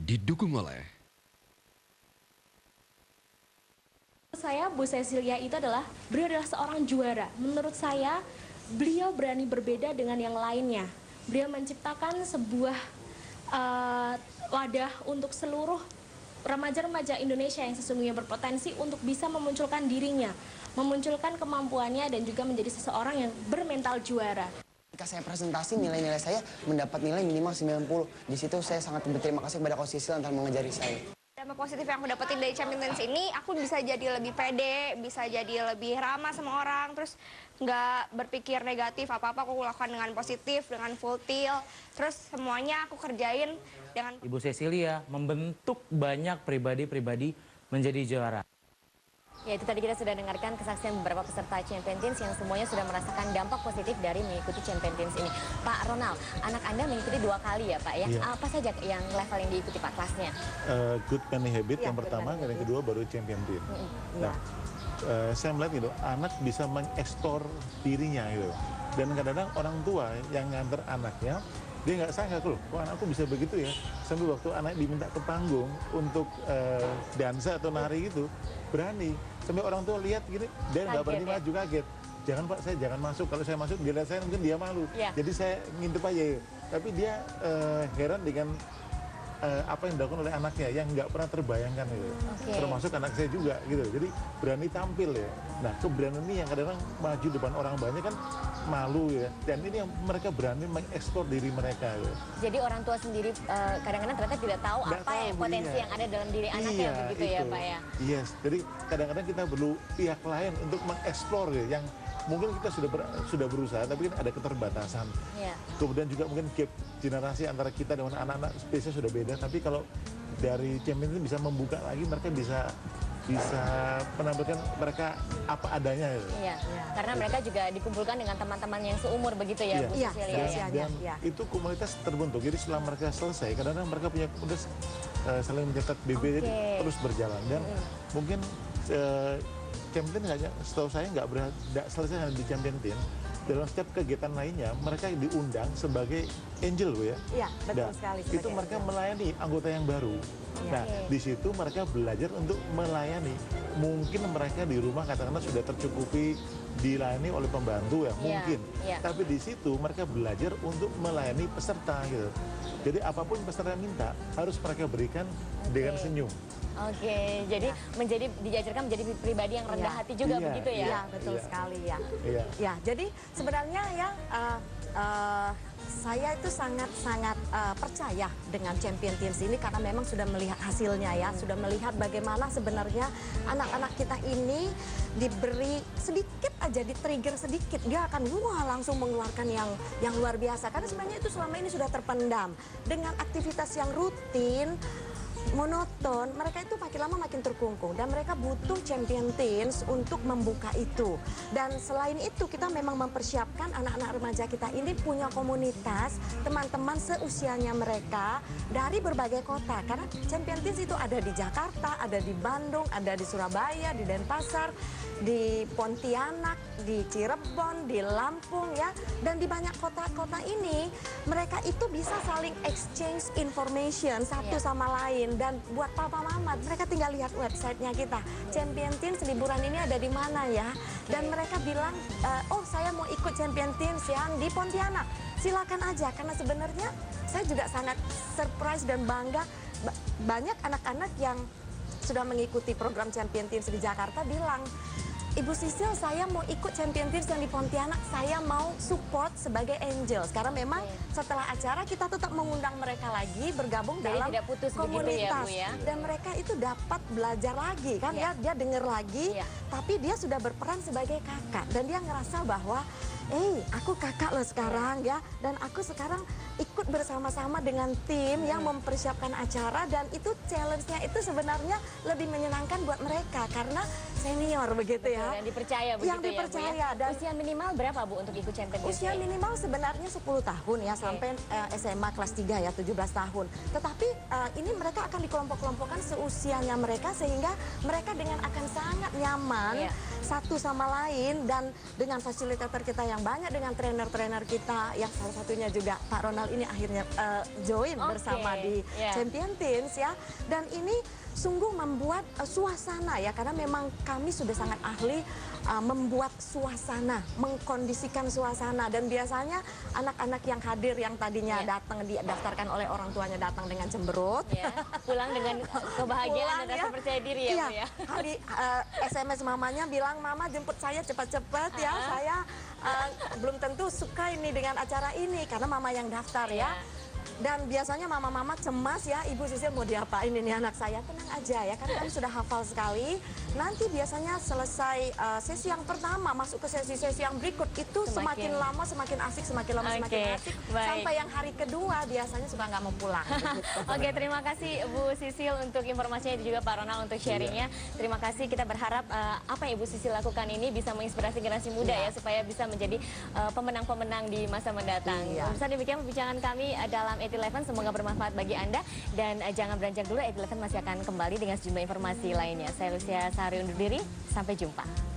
didukung oleh Saya, Bu Cecilia itu beliau adalah seorang juara. Menurut saya, beliau berani berbeda dengan yang lainnya. Beliau menciptakan sebuah wadah untuk seluruh remaja-remaja Indonesia yang sesungguhnya berpotensi untuk bisa memunculkan dirinya, memunculkan kemampuannya dan juga menjadi seseorang yang bermental juara. Ketika saya presentasi, nilai-nilai saya mendapat nilai minimal 90. Di situ saya sangat berterima kasih kepada Coach Sisil telah mengajari saya. Dampak positif yang aku dapetin dari Champions ini, aku bisa jadi lebih pede, bisa jadi lebih ramah sama orang, terus nggak berpikir negatif, apa-apa aku lakukan dengan positif, dengan full tilt, terus semuanya aku kerjain dengan... Ibu Cecilia membentuk banyak pribadi-pribadi menjadi juara. Ya, itu tadi kita sudah dengarkan kesaksian beberapa peserta Champions Teams yang semuanya sudah merasakan dampak positif dari mengikuti Champions Teams ini. Pak Ronald, anak Anda mengikuti 2 kali ya Pak ya? Iya. Apa saja yang level yang diikuti Pak kelasnya? Good Money Habit Ya, yang pertama, Good dan yang kedua baru Champion Team. Nah, saya melihat gitu, anak bisa mengeksplor dirinya gitu. Dan kadang-kadang orang tua yang nganter anaknya, dia nggak sangka loh, kok anakku bisa begitu ya. Sampai waktu anak diminta ke panggung untuk dansa atau nari gitu, berani. Sampai orang tua lihat gini, dia nggak berani maju, kaget. Jangan Pak, saya jangan masuk. Kalau saya masuk, dia lihat saya mungkin dia malu. Ya. Jadi saya ngintip aja. Tapi dia heran dengan apa yang dilakukan oleh anaknya yang nggak pernah terbayangkan gitu. Termasuk anak saya juga gitu. Jadi berani tampil ya. Nah, keberanian ini yang kadang-kadang maju depan orang banyak kan malu ya. Dan ini yang mereka berani mengeksplor diri mereka gitu. Jadi orang tua sendiri kadang-kadang ternyata tidak tahu potensi yang ada dalam diri anaknya begitu itu. ya Pak ya? Yes, jadi kadang-kadang kita perlu pihak lain untuk mengeksplor ya, yang mungkin kita sudah berusaha tapi kan ada keterbatasan. Ya. Kemudian juga mungkin gap generasi antara kita dengan anak-anak spesies sudah beda, tapi kalau dari Champions ini bisa membuka lagi, mereka bisa menampilkan mereka apa adanya gitu. Iya, karena mereka juga dikumpulkan dengan teman-teman yang seumur begitu ya Bu Cecilia. Dan itu komunitas terbentuk, jadi setelah mereka selesai, kadang-kadang mereka punya komunitas saling mencetak BB, jadi terus berjalan. Dan mungkin Champion setahu saya nggak selesai hanya di Champion Team. Dalam setiap kegiatan lainnya, mereka diundang sebagai angel, Bu ya. Iya, betul sekali. Itu mereka melayani anggota yang baru. Nah, di situ mereka belajar untuk melayani. Mungkin mereka di rumah katakanlah sudah tercukupi dilayani oleh pembantu ya, mungkin. Tapi di situ mereka belajar untuk melayani peserta gitu. Jadi apapun peserta minta, harus mereka berikan dengan senyum. Oke, jadi diajarkan menjadi pribadi yang rendah hati juga begitu ya? Iya, betul sekali ya. Ya, jadi sebenarnya ya saya itu sangat percaya dengan Champion Teams ini karena memang sudah melihat hasilnya ya, sudah melihat bagaimana sebenarnya anak-anak kita ini diberi sedikit aja, di-trigger sedikit, dia akan langsung mengeluarkan yang luar biasa. Karena sebenarnya itu selama ini sudah terpendam dengan aktivitas yang rutin, monoton, mereka itu makin lama makin terkungkung dan mereka butuh Champion Teams untuk membuka itu. Dan selain itu kita memang mempersiapkan anak-anak remaja kita ini punya komunitas teman-teman seusianya mereka dari berbagai kota, karena Champion Teams itu ada di Jakarta, ada di Bandung, ada di Surabaya, di Denpasar, di Pontianak, di Cirebon, di Lampung ya, dan di banyak kota-kota ini mereka itu bisa saling exchange information satu sama lain. Dan buat papa mama, mereka tinggal lihat websitenya kita, Champion Teams liburan ini ada di mana ya, dan mereka bilang oh saya mau ikut Champion Teams yang di Pontianak, silakan aja. Karena sebenarnya saya juga sangat surprise dan bangga, banyak anak-anak yang sudah mengikuti program Champion Teams di Jakarta bilang, Ibu Sisil, saya mau ikut Champion Teams yang di Pontianak, saya mau support sebagai Angels. Karena memang setelah acara kita tetap mengundang mereka lagi bergabung dalam komunitas. Ya, Bu, ya? Dan mereka itu dapat belajar lagi, kan ya, dia dengar lagi, tapi dia sudah berperan sebagai kakak. Dan dia ngerasa bahwa, aku kakak loh sekarang ya, dan aku sekarang ikut bersama-sama dengan tim yang mempersiapkan acara, dan itu challenge-nya itu sebenarnya lebih menyenangkan buat mereka karena senior begitu ya. Yang dipercaya begitu yang dipercaya, ya, Bu, ya? Dan usia minimal berapa Bu untuk ikut Champion Teams? Usia minimal sebenarnya 10 tahun ya, sampai SMA kelas 3 ya, 17 tahun. Tetapi ini mereka akan dikelompok-kelompokkan seusianya mereka, sehingga mereka dengan akan sangat nyaman satu sama lain, dan dengan fasilitator kita yang banyak, dengan trainer-trainer kita yang salah satunya juga Pak Ronald ini akhirnya join bersama di Champion Teens ya. Dan ini sungguh membuat suasana ya, karena memang kami sudah sangat ahli membuat suasana, mengkondisikan suasana. Dan biasanya anak-anak yang hadir yang tadinya datang didaftarkan oleh orang tuanya datang dengan cemberut, pulang dengan kebahagiaan dan rasa percaya diri ya, Bu ya. Hari SMS mamanya bilang, "Mama jemput saya cepat-cepat ya, saya belum tentu suka ini dengan acara ini," karena mama yang daftar ya. Dan biasanya mama-mama cemas ya, Ibu Sisil mau diapain ini anak saya. Tenang aja ya, kan kami sudah hafal sekali. Nanti biasanya selesai sesi yang pertama, masuk ke sesi-sesi yang berikut, itu semakin lama semakin asik, semakin lama semakin asik. Sampai yang hari kedua biasanya suka nggak mau pulang. Oke, terima kasih Bu Sisil untuk informasinya, dan juga Pak Ronald untuk sharingnya. Terima kasih, kita berharap apa yang Ibu Sisil lakukan ini bisa menginspirasi generasi muda ya, supaya bisa menjadi pemenang-pemenang di masa mendatang. Bisa demikian perbincangan kami dalam 811, semoga bermanfaat bagi Anda, dan jangan beranjak dulu, 811 masih akan kembali dengan sejumlah informasi lainnya. Saya Lucia Sari undur diri, sampai jumpa.